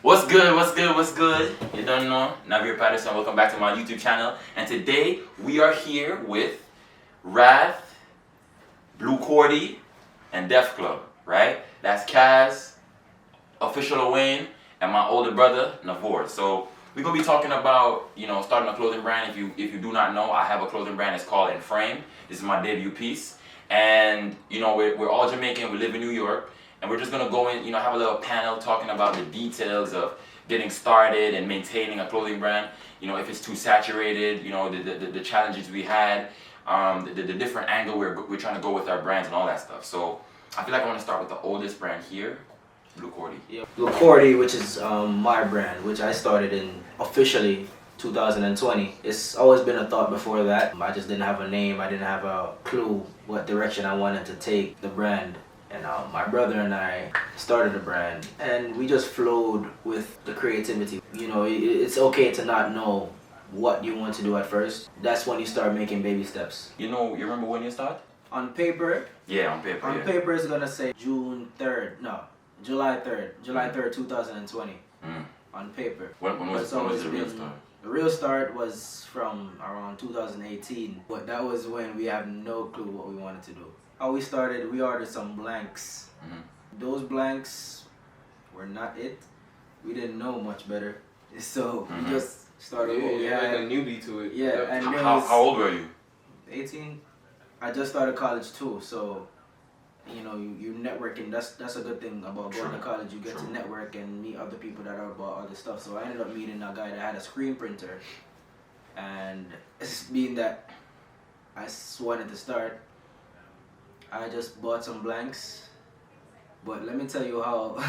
What's good, what's good, what's good? You don't know, Navir Patterson, welcome back to my YouTube channel. And today, we are here with Wrath, Blue Cordy, and Def Club, right? That's Kaz, Official Wayne, and my older brother, Navor. So, we're going to be talking about, starting a clothing brand. If you do not know, I have a clothing brand, it's called In Frame. This is my debut piece. And, we're all Jamaican, we live in New York. And we're just going to go in, have a little panel talking about the details of getting started and maintaining a clothing brand. If it's too saturated, the challenges we had, the different angle we're trying to go with our brands and all that stuff. So I feel like I want to start with the oldest brand here, Blue Cordy. Yeah. Blue Cordy, which is my brand, which I started in officially 2020. It's always been a thought before that. I just didn't have a name. I didn't have a clue what direction I wanted to take the brand. And my brother and I started a brand, and we just flowed with the creativity. It's okay to not know what you want to do at first. That's when you start making baby steps. You remember when you started? On paper? Yeah, on paper. On paper, it's gonna say July 3rd, 2020. On paper. When was the real start? The real start was from around 2018, but that was when we had no clue what we wanted to do. How we started, we ordered some blanks. Those blanks were not it. We didn't know much better, so we just started what we had. Like a newbie to it. Yeah, and how old were you? 18. I just started college too, so you networking. That's a good thing about going to college. You get to network and meet other people that are about other stuff. So I ended up meeting a guy that had a screen printer, and it's being that I wanted to start, I just bought some blanks. But let me tell you how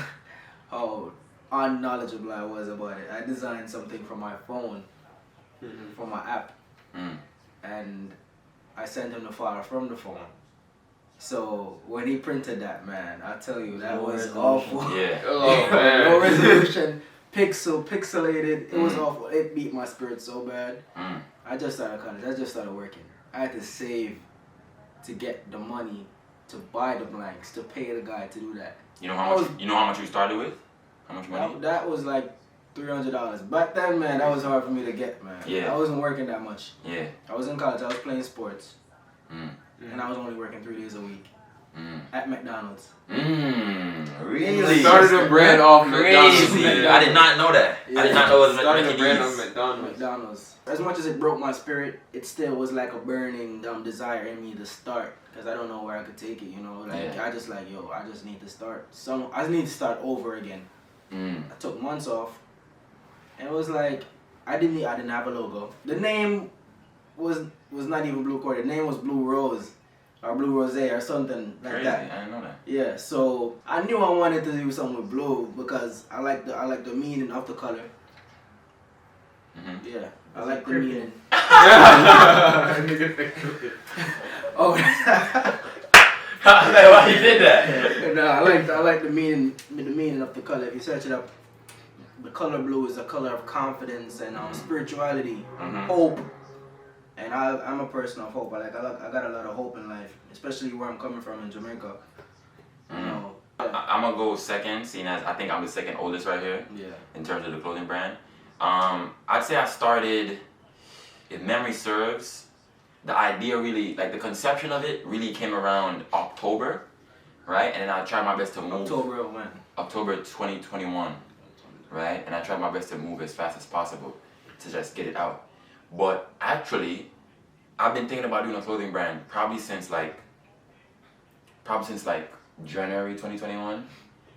unknowledgeable I was about it. I designed something for my phone, for my app, and I sent him the file from the phone. So when he printed that, man, I tell you, that was awful. Yeah. Oh man. No resolution, pixelated. It was awful. It beat my spirit so bad. I just started college. I just started working. I had to save to get the money to buy the blanks, to pay the guy to do that. You know how much you started with? How much money? That was like $300. Back then, man, that was hard for me to get, man. Yeah. I wasn't working that much. Yeah. I was in college. I was playing sports. And I was only working 3 days a week at McDonald's. Really? Started a brand off McDonald's. Crazy. I did not know that. Yeah. I did not know it was Started a brand McDonald's. on McDonald's. McDonald's. As much as it broke my spirit, it still was like a burning desire in me to start, because I don't know where I could take it. I just I just need to start. I need to start over again. I took months off, and it was like I didn't have a logo. The name was not even Blue Cordy. The name was Blue Rose or Blue Rose or something like Crazy. that. I didn't know that. Yeah, so I knew I wanted to do something with blue because I like the meaning of the color. Yeah, I like the meaning. Oh, Why you did that? no, I like the meaning of the color. If you search it up, the color blue is a color of confidence and spirituality, hope. And I'm a person of hope. I got a lot of hope in life, especially where I'm coming from in Jamaica. I'm gonna go second, seeing as I think I'm the second oldest right here. Yeah. In terms of the clothing brand, I'd say I started, if memory serves, the idea really, like the conception of it, really came around October, right? And then I tried my best to move. October of when? October 2021, right? And I tried my best to move as fast as possible to just get it out. But actually, I've been thinking about doing a clothing brand probably since like January 2021,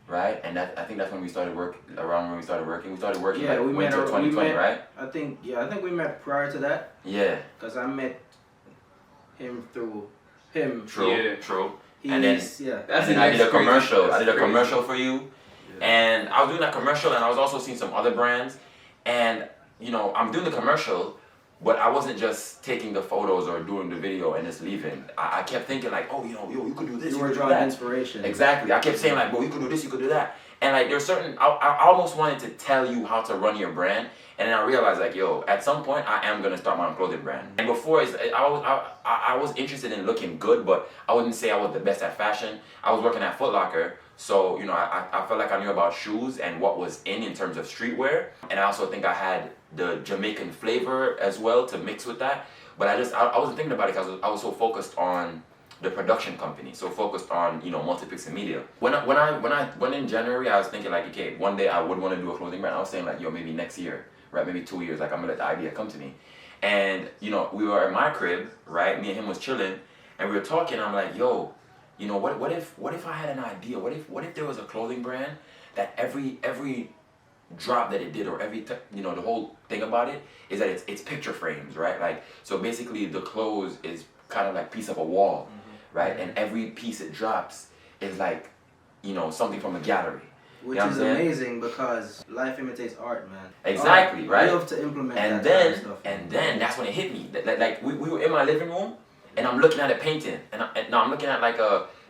right? And I think that's when we started working. Around when we started working, Yeah, we met winter 2020, right? I think we met prior to that. Yeah. Cause I met him through him. True. Yeah. True. He's, And then I did a commercial. I did a commercial for you, and I was doing that commercial, and I was also seeing some other brands, and I'm doing the commercial. But I wasn't just taking the photos or doing the video and just leaving. I kept thinking like, oh, you could do this. You were could do drawing that. inspiration. Exactly. I kept saying like, well, you could do this, you could do that. And like, there's certain, I almost wanted to tell you how to run your brand. And then I realized like, at some point I am going to start my own clothing brand. And before, I was interested in looking good, but I wouldn't say I was the best at fashion. I was working at Foot Locker. So, you know, I felt like I knew about shoes and what was in terms of streetwear. And I also think I had the Jamaican flavor as well to mix with that. But I wasn't thinking about it because I was so focused on the production company, so focused on, you know, multipixel media. When in January, I was thinking like, okay, one day I would want to do a clothing brand. I was saying like, yo, maybe next year, right? Maybe 2 years, like I'm gonna let the idea come to me. And, you know, we were in my crib, right? Me and him was chilling, and we were talking. I'm like, yo, you know, what if I had an idea? What if there was a clothing brand that every drop that it did, or you know, the whole thing about it is that it's picture frames, right? Like, so basically the clothes is kind of like piece of a wall, right? And every piece it drops is like, you know, something from a gallery. Which you know is amazing because life imitates art, man. Exactly, art, right? You have to implement and that then kind of stuff. And then that's when it hit me. Like we were in my living room, and I'm looking at a painting, and I'm looking at like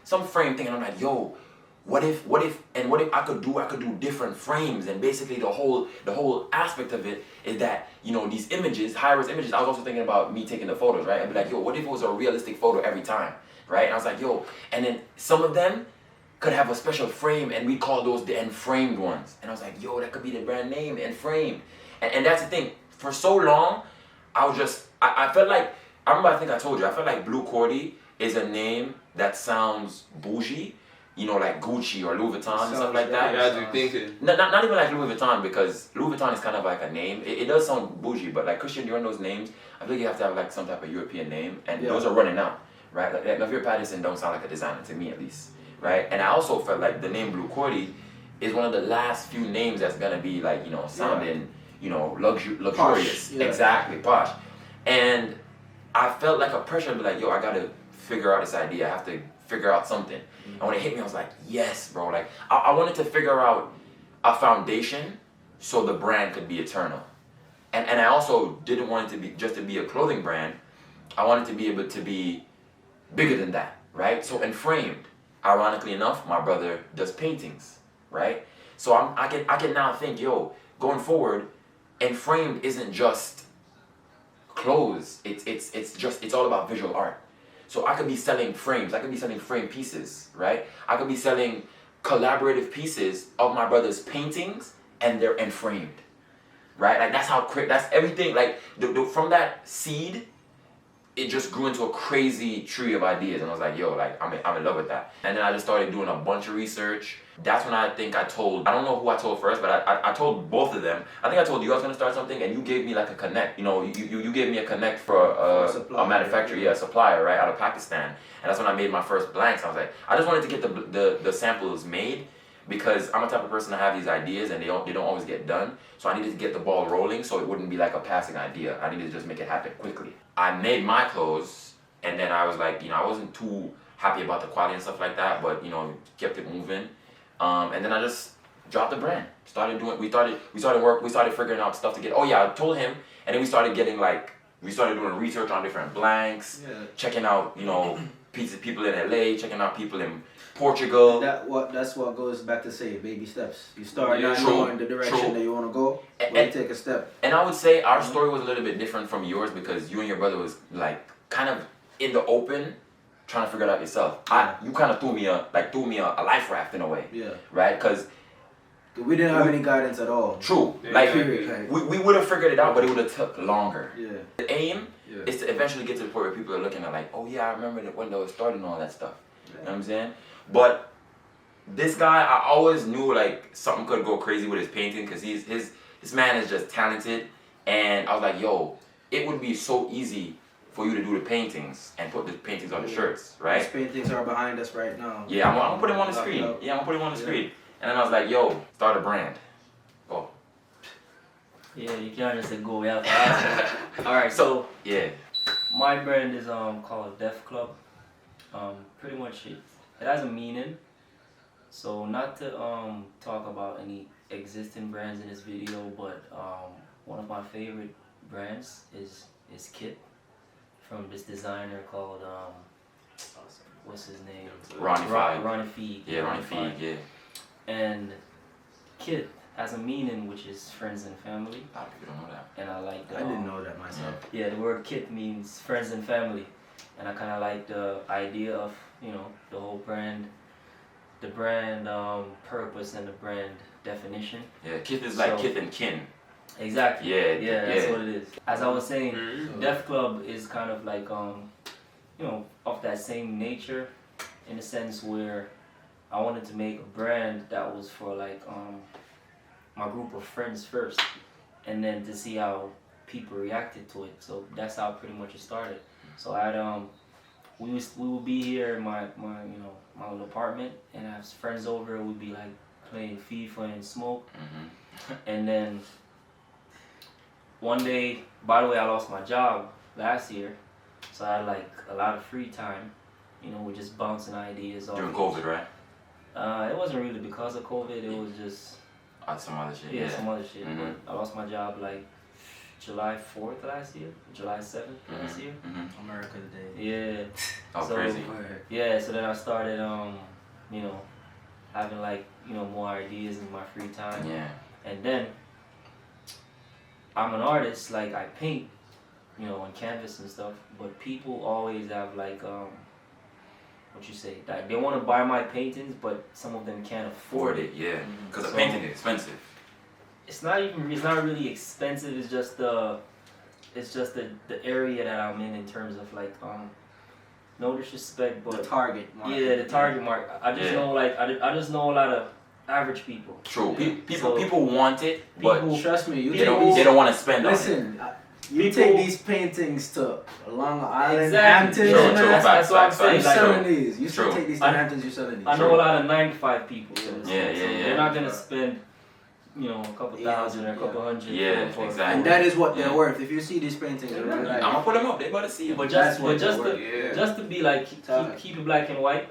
some frame thing, and I'm like, yo, what if I could do different frames? And basically the whole aspect of it is that, you know, these images, high-res images. I was also thinking about me taking the photos, right? And be like, yo, what if it was a realistic photo every time, right? And I was like, yo, and then some of them could have a special frame, and we call those the enframed ones. And I was like, yo, that could be the brand name, enframed. And that's the thing. For so long, I felt like, I remember, I think I told you, I felt like Blue Cordy is a name that sounds bougie, you know, like Gucci or Louis Vuitton and stuff like that. Yeah, you thinking. Not even like Louis Vuitton, because Louis Vuitton is kind of like a name. It does sound bougie, but like Christian Dior, those names, I feel like you have to have like some type of European name, and those are running out, right? Like Navier Patterson don't sound like a designer to me, at least, right? And I also felt like the name Blue Cordy is one of the last few names that's gonna be like, you know, sounding, you know, luxurious, Posh, yeah. exactly, posh. And I felt like a pressure to be like, yo, I gotta figure out this idea. I have to figure out something. And when it hit me, I was like, yes, bro. Like, I wanted to figure out a foundation so the brand could be eternal. And I also didn't want it to be just to be a clothing brand. I wanted to be able to be bigger than that, right? So enframed. Ironically enough, my brother does paintings, right? So I can now think, yo, going forward, enframed isn't just clothes. It's all about visual art. So I could be selling frames. I could be selling frame pieces, right? I could be selling collaborative pieces of my brother's paintings, and they're enframed, right? Like that's everything. Like from that seed, it just grew into a crazy tree of ideas, and I was like, yo, like I'm in love with that. And then I just started doing a bunch of research. That's when I think I don't know who I told first, but I told both of them. I think I told you I was gonna start something, and you gave me like a connect. You know, you gave me a connect for a manufacturer, a supplier, right, out of Pakistan. And that's when I made my first blanks. I was like, I just wanted to get the samples made, because I'm the type of person to have these ideas, and they don't always get done. So I needed to get the ball rolling, so it wouldn't be like a passing idea. I needed to just make it happen quickly. I made my clothes, and then I was like, you know, I wasn't too happy about the quality and stuff like that, but, you know, kept it moving. And then I just dropped the brand. We started figuring out stuff to get. Oh yeah, I told him, and then we started doing research on different blanks, checking out, you know, people in LA, checking out people in Portugal. That's what goes back to say, baby steps. You start not knowing the direction that you want to go, but you take a step. And I would say our story was a little bit different from yours, because you and your brother was like kind of in the open, trying to figure it out yourself. You kind of threw me a life raft in a way. Yeah. Right? Because we didn't have any guidance at all. True. Yeah, like exactly. we would have figured it out, but it would have took longer. Yeah. The aim is to eventually get to the point where people are looking at like, oh yeah, I remember when they were starting all that stuff. You know what I'm saying? But this guy, I always knew like something could go crazy with his painting, because this man is just talented. And I was like, yo, it would be so easy for you to do the paintings and put the paintings on the shirts, right? These paintings are behind us right now. Yeah, I'm gonna put them on the screen. Yeah, I'm gonna put them on the screen. And then I was like, yo, start a brand. Go. Yeah, you can't just say go. We have to ask. Alright, so yeah, my brand is called Def Club. Pretty much it has a meaning. So not to talk about any existing brands in this video, but one of my favorite brands is Kit, from this designer called what's his name? Ronnie Feig. Yeah, Ronnie Feig. Yeah. And Kit has a meaning, which is friends and family. A lot of people don't know that. And I like I didn't know that myself. Yeah, the word Kit means friends and family, and I kind of like the idea of, you know, the whole brand brand purpose and the brand definition. Yeah, kith is like So- kith and kin. Exactly. Yeah, that's yeah. what it is. As I was saying, Mhm. Def Club is kind of like of that same nature, in the sense where I wanted to make a brand that was for like my group of friends first, and then to see how people reacted to it. So that's how pretty much it started. So I had we would be here in my little apartment, and I have friends over. We'd be like playing FIFA and smoke, and then one day, by the way, I lost my job last year, so I had like a lot of free time. We're just bouncing ideas off. During COVID, right? It wasn't really because of COVID. It was just Some other shit. some other shit. Mhm. But I lost my job like July 4th last year, July 7th last year. America Day. Yeah. Oh, So- crazy. Yeah. So then I started, having like more ideas in my free time. Yeah. And then I'm an artist, like I paint, on canvas and stuff, but people always have like like they want to buy my paintings, but some of them can't afford Afford it. it, yeah. Because the So- painting is expensive. It's not really expensive. It's just the area that I'm in terms of like no disrespect, The but target market. yeah, the target market. I just Yeah. know I just know a lot of average people. True. So- People want it, but People- Trust me, you they take don't these, want to spend on it. listen. You People- take these paintings to Long Island, Exactly. Hamptons, True, man. true. That's Facts, what I'm facts, saying, you facts. like- selling these. You still True. take these to I- Hamptons. You selling these. I know a lot of 9 to 5 people. Yeah. So Yeah, yeah. They're not gonna spend, a couple Yeah, thousand or a couple hundred. Yeah, for exactly. And that is what they're Yeah. worth. If you see these paintings, they're Yeah. like, I'm gonna put them up. They about to see it. But That's just, what but just they're to, Yeah. just to be like Time. keep it black and white,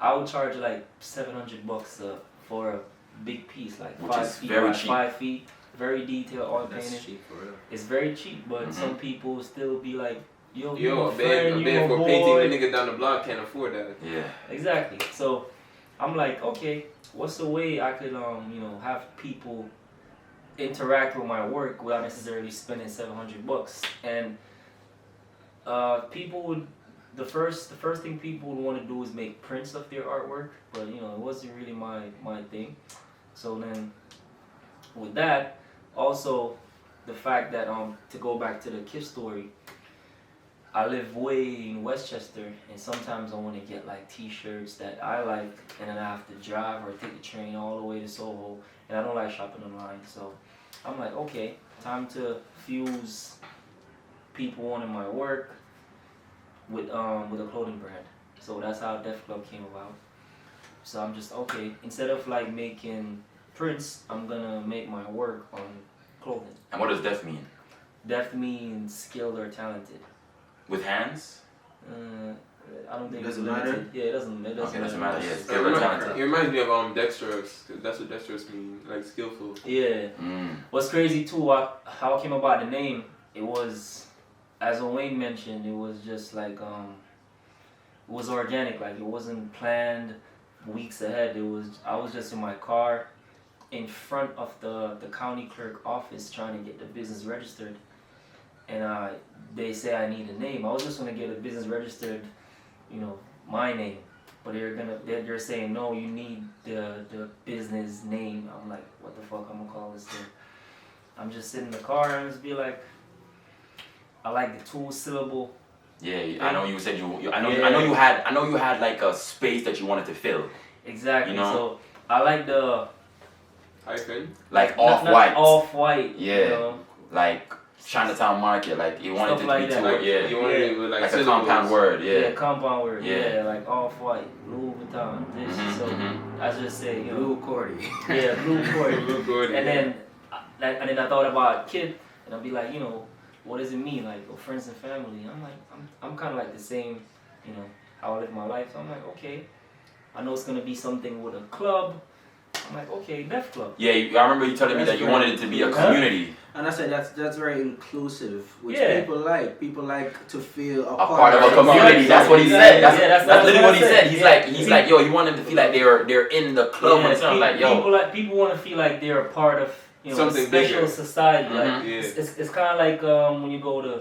I would charge like $700 for a big piece, like Which 5 is feet very by cheap. 5 feet, very detailed, all that's painted. cheap for real. It's very cheap, but Mhm. some people still be like, yo, you Yo, my a friend, man you my for painting boy. the nigga down the block can't afford that. Yeah. Exactly. So I'm like, okay, what's the way I could have people interact with my work without necessarily spending $700? And people would the first thing people would want to do is make prints of their artwork, but it wasn't really my thing. So then with that, also the fact that to go back to the Kif story, I live way in Westchester, and sometimes I want to get like T-shirts that I like, and then I have to drive or take the train all the way to Soho, and I don't like shopping online. So I'm like, okay, time to fuse people wanting my work with a clothing brand. So that's how Def Club came about. So I'm just okay. Instead of like making prints, I'm gonna make my work on clothing. And what does deaf mean? Def means skilled or talented. With hands? I don't think Does it's it limited. matter? Yeah, it doesn't matter. Yeah, It skilled or talented. reminds me of dexterous. That's what dexterous mean, like skillful. Yeah. What's crazy too, how I came about the name, it was, as Wayne mentioned, it was just like it was organic, like it wasn't planned weeks ahead. I was just in my car in front of the county clerk office trying to get the business registered, and they say I need a name. I was just gonna get a business registered, my name, but they're saying no, you need the business name. I'm like, what the fuck I'm gonna call this thing? I'm just sitting in the car and just be like, I like the 2-syllable. Yeah, I know you said I know Yeah. you had like a space that you wanted to fill. Exactly. You know? So I like the Hyphen. Like not off-white. Off-white. Yeah. Like Chinatown Market, like you wanted Stuff it to like be that. toward, yeah. You wanted it with Like a syllables. compound word, Yeah, yeah. compound word. Yeah. Yeah, like off-white, Louis Vuitton. This. Mhm, So mhm. I just say, Blue Cordy. yeah, Blue Cordy. Blue Cordy. And then I thought about kid, and I'd be like, what does it mean? Like, friends and family. I'm like, I'm kind of like the same, how I live my life. So I'm like, okay, I know it's gonna be something with a club. I'm like, okay, Def Club. Yeah, I remember you telling me That's that you great. wanted it to be a Huh? community. And I said that's very inclusive, which Yeah. people like. People like to feel A part of a community. That's what he said. That's, Yeah, that's literally what he I said. He's Yeah. like, like, yo, you want them to feel like they're in the club Yeah, or something. Like, yo, people want to feel like they're a part of Something special bigger. society. Like Mhm. Yeah. it's kind of like when you go to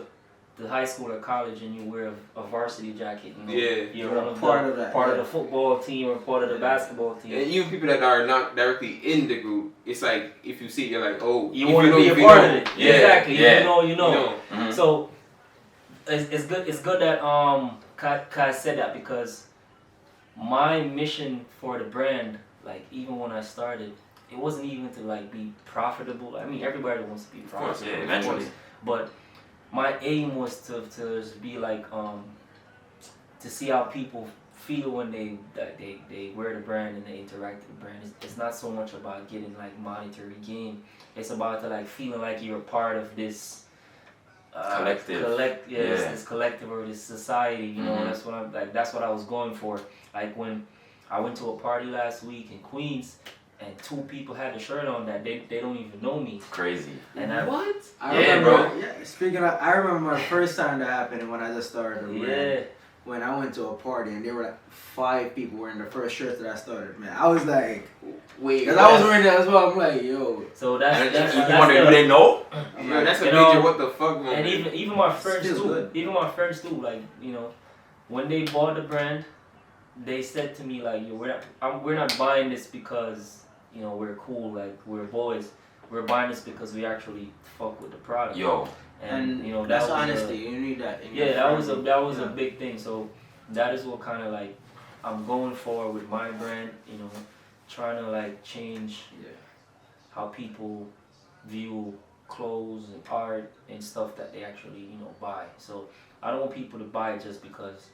to high school or college and you wear a varsity jacket, you know, Yeah. you're one of Part the, of that, part of yeah. the football team or part of the basketball team. And even people that are not directly in the group, it's like if you see it, you're like, oh, You if want to know, be a if you part know. of it. Yeah, Exactly. yeah. You know. Mhm. So it's good. It's good that Kai said that, because my mission for the brand, like even when I started, it wasn't even to like be profitable. I mean, everybody wants to be Of course, profitable, yeah, eventually. but my aim was to be like to see how people feel when they wear the brand and they interact with the brand. It's not so much about getting like monetary gain. It's about to like feeling like you're a part of this Collective. This collective or this society. You know, Mhm. that's what I was going for. Like when I went to a party last week in Queens, and 2 people had the shirt on that they don't even know me. Crazy. And What? I Yeah, remember, bro. Yeah, speaking of, I remember my first time that happened when I just started the brand. Yeah. When I went to a party and there were like 5 people wearing the first shirts that I started, man, I was like, Wait, because I was wearing that as well. I'm like, yo, So that's And that's, you that's wonder, do the- they know? I'm Yo, like, that's a You major know, what the fuck moment. and even my friends Feels too. good. Even my friends too. Like, you know, when they bought the brand, they said to me like, yo, we're not buying this because, you know, we're cool, like we're boys. We're buying this because we actually fuck with the product. Yo. and you know, that's that was honesty. You need that. in your Yeah, that was a friend. big thing. So that is what kind of like I'm going for with my brand. You know, trying to like change how people view clothes and art and stuff that they actually, you know, buy. So I don't want people to buy it just because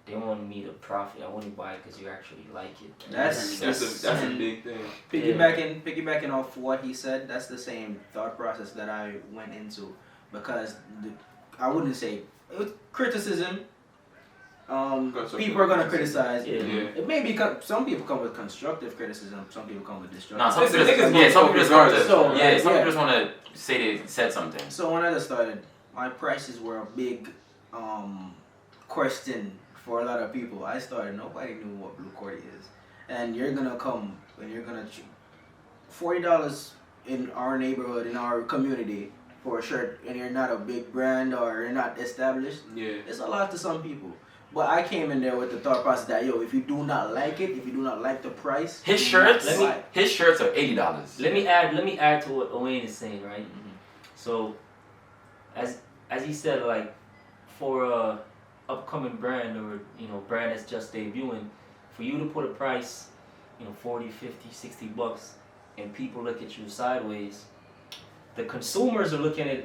they want me to profit. I want to buy it because you actually like it. That's a big thing. Piggybacking off what he said, that's the same thought process that I went into, because I wouldn't say it was criticism. People are gonna criticize. Yeah. It may be some people come with constructive criticism, some people come with destructive. Nah, some people Listen, just, niggas yeah, some people just want to, So, some people yeah. just want to say they said something. So when I just started, my prices were a big question for a lot of people. I started, nobody knew what Blue Cordy is, and you're gonna come and you're gonna $40 in our neighborhood, in our community for a shirt, and you're not a big brand or you're not established. Yeah. It's a lot to some people. But I came in there with the thought process that, yo, if you do not like it, if you do not like the price, His do not shirts, buy it. his shirts are $80. Let me add to what Owain is saying, right? So, as he said, like for a upcoming brand or, you know, brand that's just debuting, for you to put a price, you know, 40, 50, 60 bucks, and people look at you sideways, the consumers are looking at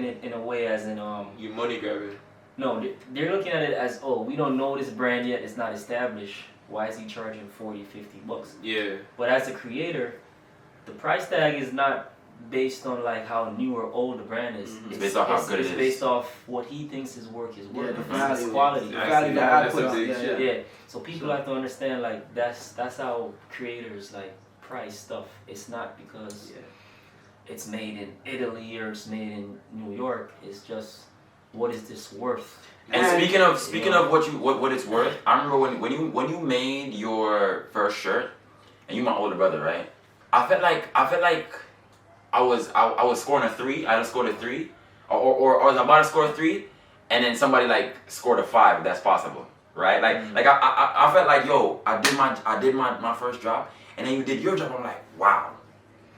it in a way as in You money grabbing. no, they're looking at it as, oh, we don't know this brand yet, it's not established. Why is he charging 40, 50 bucks? Yeah. But as a creator, the price tag is not based on like how new or old the brand is. Mhm. It's based off how good it It's is. based off what he thinks his work is worth. Yeah, the It's value, quality. the I value see. that I That's put a on. big Yeah, shit. yeah. Yeah. So people have to understand like that's how creators like price stuff. It's not because it's made in Italy or it's made in New York. It's just what is this worth? And And- speaking of what it's worth, I remember when you made your first shirt, and you my older brother, right? I felt like I was scoring a 3. I had scored a 3, or I was about to score a 3, and then somebody like scored a 5. If that's possible, right? Like I felt like, yo, I did my first drop, and then you did your drop. I'm like, wow,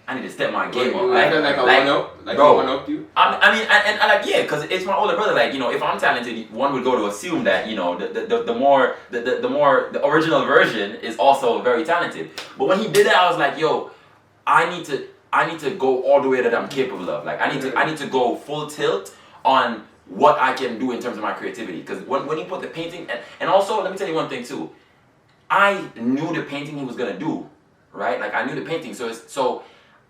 I need to step my game up. Like a one up, like bro, one up you. I mean, and I like, yeah, because it's my older brother. Like, you know, if I'm talented, one would go to assume that, you know, the original version is also very talented. But when he did that, I was like, yo, I need to go all the way that I'm capable of. Like, I need to go full tilt on what I can do in terms of my creativity. Because when you put the painting, and also let me tell you one thing too, I knew the painting he was gonna do, right? Like, I knew the painting, so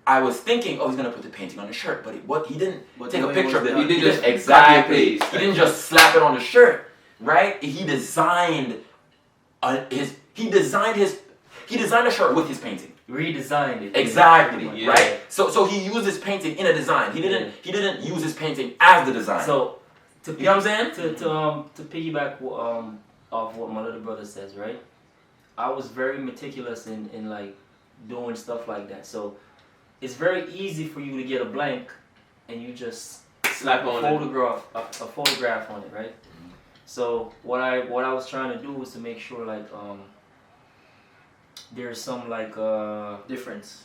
I was thinking, oh, he's gonna put the painting on the shirt, but he didn't take a picture of it. He did just exactly. copy and paste. He didn't just slap it on the shirt, right? He designed a shirt with his painting. Redesigned it. Exactly, Yeah. right? So he used his painting in a design. He didn't use his painting as the design. So, to you know what I'm saying? To piggyback off what my little brother says, right? I was very meticulous in like doing stuff like that. So it's very easy for you to get a blank and you just slap on a photograph on it, right? So what I was trying to do was to make sure like there's some like difference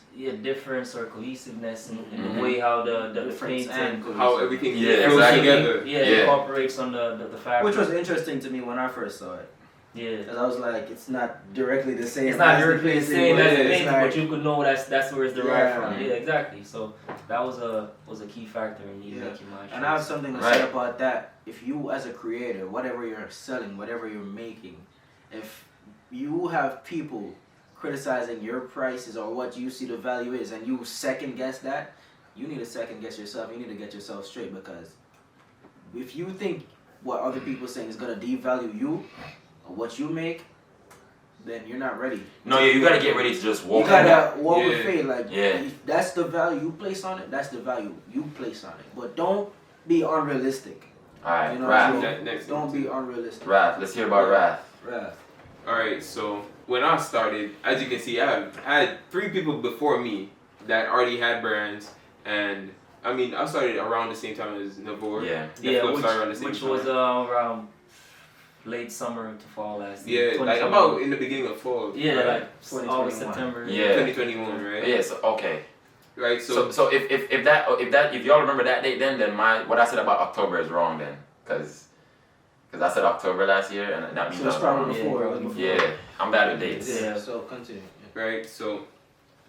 or cohesiveness in the way how the Difference and painting how everything Yeah, flows exactly. together. incorporates on the fabric. Which was interesting to me when I first saw it. Yeah. Because I was like, it's not directly the same. It's not as directly the painting, same but as the it's painting, like- but you could know that's where it's derived Yeah. from. Yeah, exactly. So that was a key factor in you Yeah. making my choice. And I have something to Right. say about that. If you, as a creator, whatever you're selling, whatever you're making, if you have people criticizing your prices or what you see the value is, and you second guess that, you need to second guess yourself. You need to get yourself straight, because if you think what other people are saying is gonna devalue you or what you make, then you're not ready. No, yeah, you gotta get ready to just walk. You in that. gotta walk with faith. Like, Yeah. if that's the value you place on it, that's the value you place on it. But don't be unrealistic. All right, You know, Wrath. so Next don't be unrealistic. Wrath. Let's hear about Wrath. Wrath. Alright, so when I started, as you can see, I had 3 people before me that already had brands, and I mean, I started around the same time as Navor. Yeah. Yeah, Club started around the same which time. was around late summer to fall last year. Yeah, like about in the beginning of fall. Yeah, right? like 2021. August, September. Yeah. 2021, right? Yeah. So okay. Right, So if y'all remember that date, then what I said about October is wrong then, because I said October last year, and that means So it's I'm wrong. probably before. it was before. Yeah, I'm bad with dates. Yeah. So continue. right? So,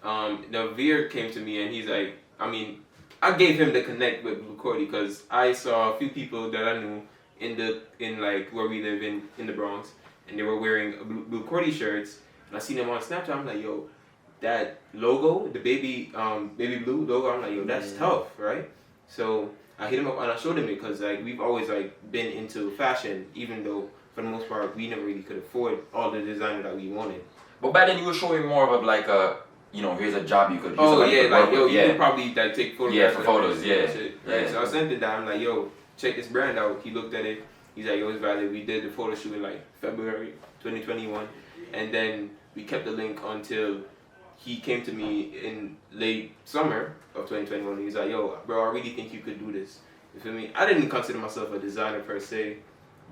Navir came to me and he's like, I mean, I gave him the connect with Blue Cordy because I saw a few people that I knew in like where we live in the Bronx, and they were wearing Blue Cordy shirts, and I seen them on Snapchat. I'm like, yo, that logo, the baby blue logo. I'm like, yo, that's tough, right? So I hit him up and I showed him it because like we've always like been into fashion, even though for the most part we never really could afford all the designer that we wanted. But back then you were showing more of like a, here's a job you could. Oh use, yeah, could like work yo, with. you could probably like take photographs. Yeah, for of photos, that yeah. shit, right? Yeah. So I sent it down. I'm like, yo, check this brand out. He looked at it. He's like, yo, it's valid. We did the photo shoot in like February 2021, and then we kept the link until he came to me in late summer of 2021. He's like, yo, bro, I really think you could do this. You feel me? I didn't consider myself a designer per se,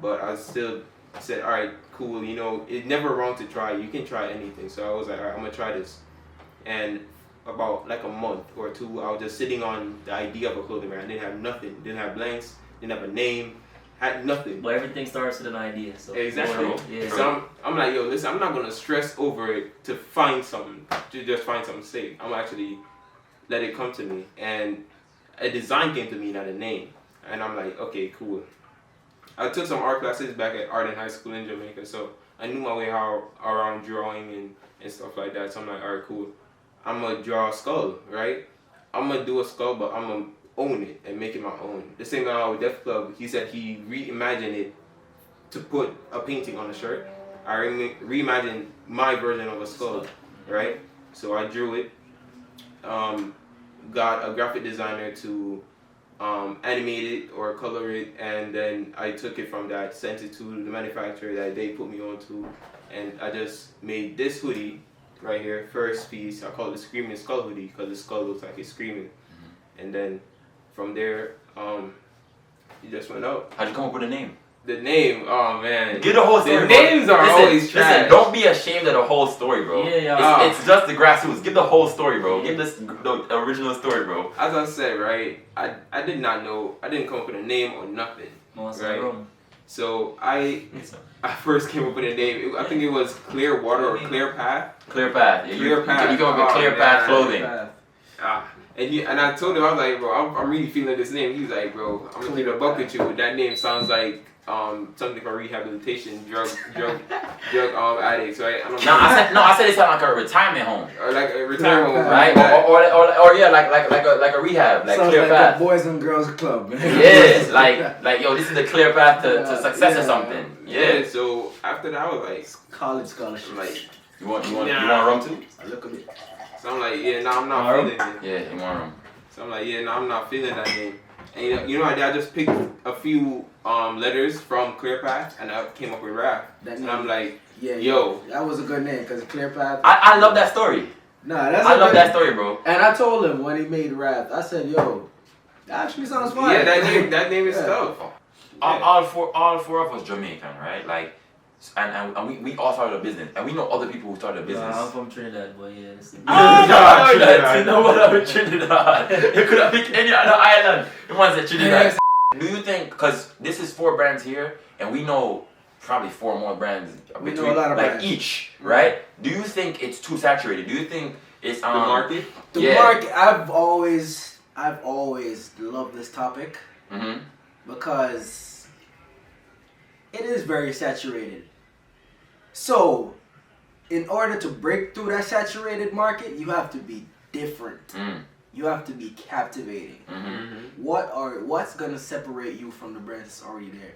but I still said, all right, cool. It's never wrong to try. You can try anything. So I was like, all right, I'm gonna try this. And about like a month or 2, I was just sitting on the idea of a clothing brand. I didn't have nothing. Didn't have blanks. Didn't have a name. Had nothing. But everything starts with an idea. So Exactly. Yeah. So I'm like, yo, listen, I'm not gonna stress over it to find something, to just find something safe. I'm actually let it come to me, and a design came to me, not a name. And I'm like, okay, cool. I took some art classes back at Art in High School in Jamaica, so I knew my way around drawing and stuff like that. So I'm like, all right, cool. I'm gonna draw a skull, right? I'm gonna do a skull, but I'm gonna own it and make it my own. The same guy with Def Club, he said he reimagined it to put a painting on a shirt. I reimagined my version of a skull, right? So I drew it, got a graphic designer to animate it or color it, and then I took it from that, sent it to the manufacturer that they put me on to, and I just made this hoodie right here, first piece. I call it the Screaming Skull hoodie because the skull looks like it's screaming. And then from there, it just went out. How'd you come up with a name? The name, oh man. Give the whole story. The bro. names are always trash. Listen, don't be ashamed of the whole story, bro. Yeah. It's just the grassroots. Give the whole story, bro. Give the original story, bro. As I said, right, I did not know, I didn't come up with a name or nothing. Right. So I first came up with a name. I think it was Clear Water or Clear Path. Clear Path. Yeah, Clear Path. You come up with Clear Path clothing. And I told him, I was like, bro, I'm really feeling this name. He was like, bro, I'm gonna keep it a buck with you. That name sounds like something for rehabilitation, drug addicts, right? I said it sounded like a retirement home. Or like a retirement home, Right? Or yeah, like a rehab, like Sounds Clear like Path. the Boys and Girls Club. Yeah, like yo, this is the clear path to success or something. Yeah. So after that, I was like, College scholarship. I'm like, You want rum too? I look at it. so I'm like, yeah, I'm not feeling it. Yeah, you want rum. So I'm like, yeah, I'm not feeling that name. And you know what I did? I just picked a few letters from Clear Path and I came up with Rap. And I'm like, yo. That was a good name because Clear Path. I love that story. Nah, that's I love that story, bro. And I told him when he made Rap, I said, yo, That actually sounds fun. Yeah, that name is tough. All four of us Jamaican, right? Like, and we all started a business, and we know other people who started a business. I'm from Trinidad, but yeah. This is Trinidad. No one out of Trinidad. You could have picked any other island. The ones at Trinidad. Do you think, because this is 4 brands here, and we know probably 4 more brands We between, know a lot of like brands. each, right? Do you think it's too saturated? Do you think it's The market. The market. I've always loved this topic Mm-hmm. because it is very saturated. So, in order to break through that saturated market, you have to be different. Mm. You have to be captivating. Mm-hmm. What's gonna separate you from the brands that's already there?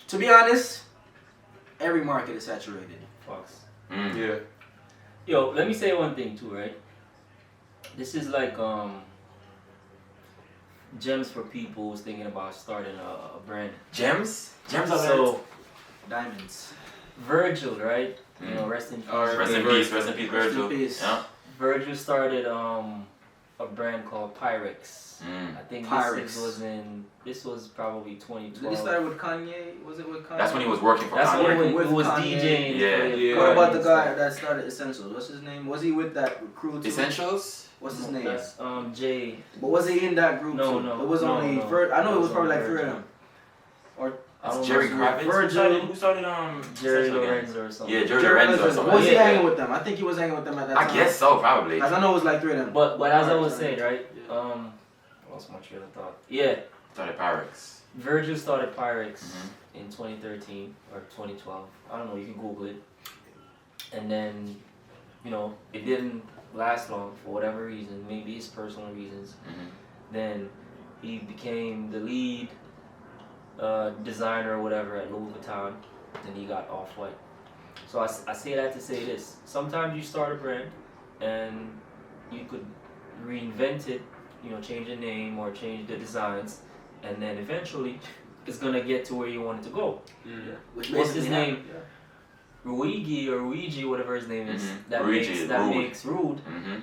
To be honest, every market is saturated. Fox. Mm. Yeah. Yo, let me say one thing too, right? This is like gems for people who's thinking about starting a brand. Gems are So Diamonds. Virgil, right? You know, rest in peace. rest in peace, Virgil. peace. Yeah. Virgil started a brand called Pyrex. Mm. I think Pyrex. this was probably 2012. Did it start with Kanye? Was it with Kanye? That's when he was working for That's Kanye. when With it was Kanye. DJing. Yeah. Yeah. What about the guy that started Essentials? What's his name? Was he with that crew too? Essentials? What's his name? That's Jay. But was he in that group No, too? no, It was no, only no. I know it was probably like Virgil. 3 of them. Or I don't Jerry know, Kravitz? Virgil, Who started Jerry Essential again? Lorenzo or something. Yeah, Jerry Lorenzo or something. Was he Yeah. hanging with them? I think he was hanging with them at that time. I guess so, probably. Cause I know it was like 3 of them. But as I was saying, right? I lost my train of thought. Yeah, Started Pyrex. Virgil started Pyrex Mhm. in 2013 or 2012. I don't know. You can Google it. And then, it didn't last long for whatever reason. Maybe it's personal reasons. Mm-hmm. Then he became the lead designer or whatever at Louis Vuitton. Then he got Off-White. So I say that to say this. Sometimes you start a brand and you could reinvent it, change the name or change the designs, and then eventually it's gonna get to where you want it to go. Which What's his basically name? happened, yeah. Ruigi, whatever his name is, Mhm. that Ruigi, makes Rude. Mm-hmm.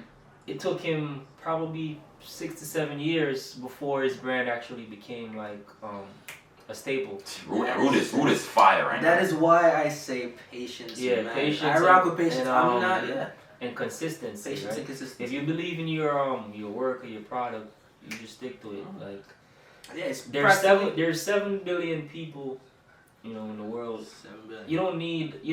It took him probably 6 to 7 years before his brand actually became like a staple. Rude is fire right now. That is why I say patience. Yeah, man. patience I rock and- with patience. and, I'm not. Yeah. And consistency, Patience right? and consistency. If you believe in your work or your product, you just stick to it. Like Yeah, it's there's 7 billion people, in the world. 7 billion. You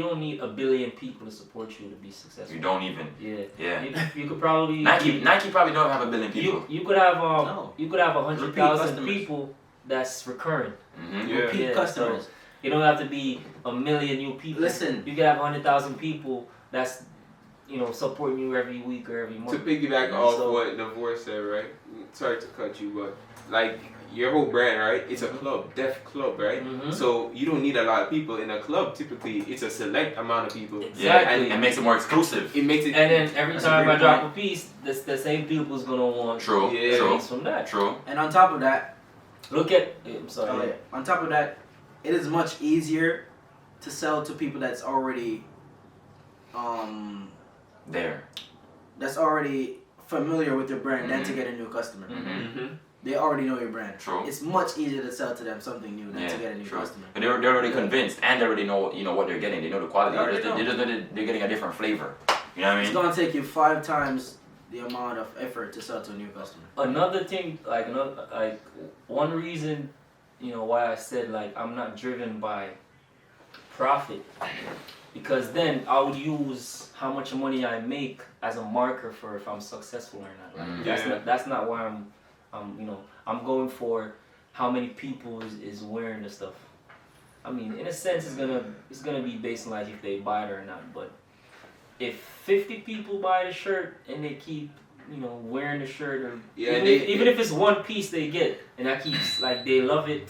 don't need a billion people to support you to be successful. You don't even. Yeah. Yeah. You could probably Nike probably don't have a billion people. You could have No. you could have Repeat 100,000 customers. people that's recurring. Mm-hmm. Yeah. Repeat Yeah, customers. You don't have to be a million new people. Listen. You could have 100,000 people that's supporting you every week or every To month. piggyback off So- what Divorce said, right? Sorry to cut you, but like your whole brand, right? It's a club, deaf club, right? Mhm. So you don't need a lot of people in a club. Typically, it's a select amount of people. Yeah, Exactly. and it makes it more exclusive. It makes it. And then every That's a time I great drop point. a piece, the same people's gonna want True. Yeah. a True. piece from that. True. And on top of that, Look at. I'm sorry. oh, yeah. On top of that, it is much easier to sell to people that's already, There. that's already familiar with your brand than to Mhm. get a new customer. Mm-hmm. Mhm. They already know your brand. True. It's much easier to sell to them something new than Yeah, to get a new true. customer. But they're already Yeah. convinced, and they already know what they're getting. They know the quality. They already They just know that they're getting a different flavor. You know what I It's mean? gonna take you 5 times the amount of effort to sell to a new customer. Another thing, one reason, why I said I'm not driven by profit, because then I would use how much money I make as a marker for if I'm successful or not. Like, Yeah. that's not why I'm going for how many people is wearing the stuff. I mean, in a sense, it's gonna be based on if they buy it or not. But if 50 people buy the shirt and they keep wearing the shirt, or Yeah, even if it's one piece they get and that keeps they love it.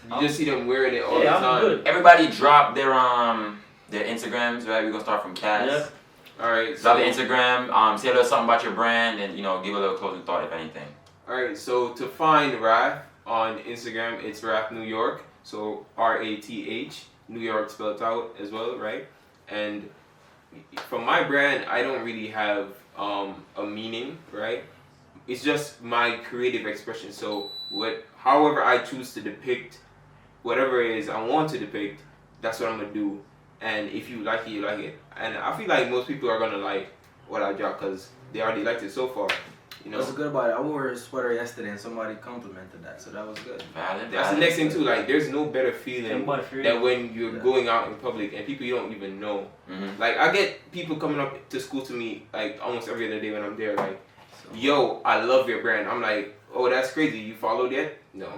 You just see them wearing it all Yeah, the I'm time. good. Everybody drop their Instagrams, right? We're gonna start from Cass. Yep. All right. Drop the Instagram. Say a little something about your brand, and give a little closing thought, if anything. All right. So to find Rath on Instagram, it's Rath New York. So RATH, New York spelled out as well, right? And for my brand, I don't really have a meaning, right? it's just my creative expression. So however I choose to depict whatever it is I want to depict, that's what I'm gonna do. And if you like it, you like it. And I feel like most people are gonna like what I drop because they already liked it so far. You know. What's good about it? I wore a sweater yesterday and somebody complimented that, so that was good. That's the next thing too. Like, there's no better feeling than when you're going out in public and people you don't even know. Mm-hmm. Like, I get people coming up to school to me like almost every other day when I'm there. Like, yo, I love your brand. I'm like, oh, that's crazy. You followed yet? No.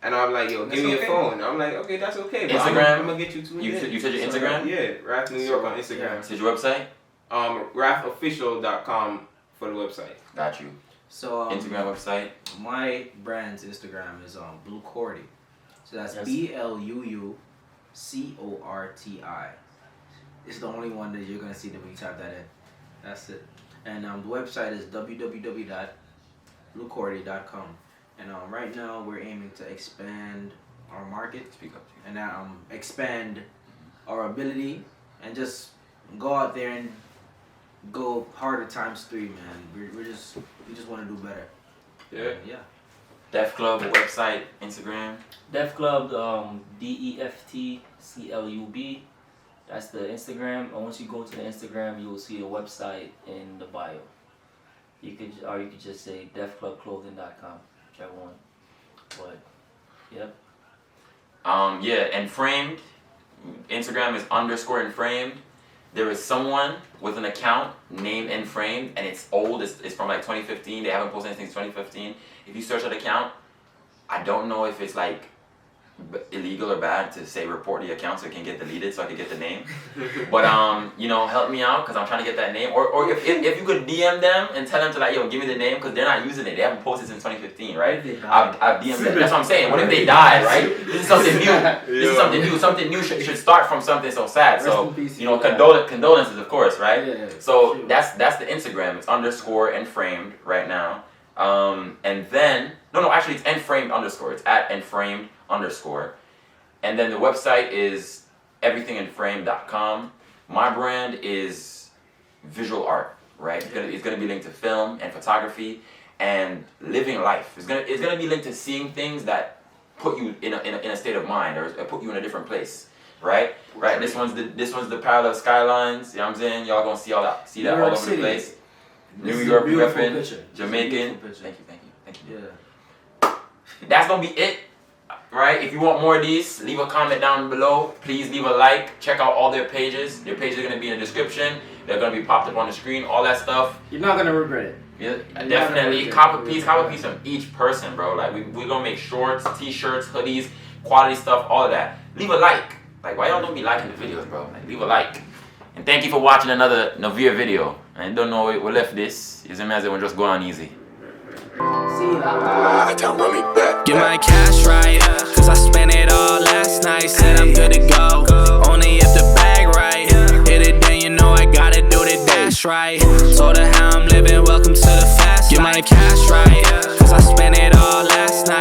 And I'm like, yo, give me your phone. I'm like, okay, that's okay. But Instagram? I'm gonna get you to it. You said your Instagram? Yeah, Wrath New York on Instagram. Yeah. Is your website? wrathofficial.com for the website. Got you. So Instagram website. My brand's Instagram is Blue Cordy. So that's BLUUCORTI. It's the only one that you're gonna see when you type that in. That's it. And the website is www.bluecordy.com. And right now we're aiming to expand our market. Speak up. And expand our ability and just go out there and go harder times 3, man. We just want to do better. Yeah. Yeah. Def Club website, Instagram. Def Club, DEFTCLUB. That's the Instagram. And once you go to the Instagram, you will see a website in the bio. You could just say defclubclothing.com, whichever one. But yep. Yeah, and Framed. Instagram is _Inframed. There is someone with an account named Inframed, and it's old. It's from like 2015. They haven't posted anything since 2015. If you search that account, I don't know if it's like illegal or bad to say report the account so it can get deleted so I can get the name. But help me out because I'm trying to get that name. Or if you could DM them and tell them to like, yo, give me the name because they're not using it. They haven't posted since 2015. Right? I've DM'd them. That's what I'm saying. What if they died? Right? This is something new. This is something new. Something new should start from something so sad. So condolences, of course, right? Yeah, so that's the Instagram. It's _Inframed right now. And then actually it's Inframed _. It's at Inframed _. And then the website is everythinginframe.com. My brand is visual art, right? It's gonna be linked to film and photography and living life. It's gonna be linked to seeing things that put you in a state of mind or put you in a different place, right? Right. This one's the parallel skylines. You know what I'm saying? Y'all gonna see that all over the place. New York repping, Jamaican. Thank you. Yeah. That's gonna be it. Right? If you want more of these, leave a comment down below. Please leave a like. Check out all their pages. Their pages are going to be in the description. They're going to be popped up on the screen. All that stuff. You're not going to regret it. Yeah, definitely. Cop a piece from each person, bro. Like, we're going to make shorts, t-shirts, hoodies, quality stuff, all of that. Leave a like. Like, why y'all don't be liking the videos, bro? Like, leave a like. And thank you for watching another Navir video. I don't know we left this. You see me as it will just go on easy. Get my cash right, cause I spent it all last night. Said I'm good to go, only if the bag right. Hit it then you know I gotta do the dash right. Told her how I'm living, welcome to the fast life. Get my cash right, cause I spent it all last night.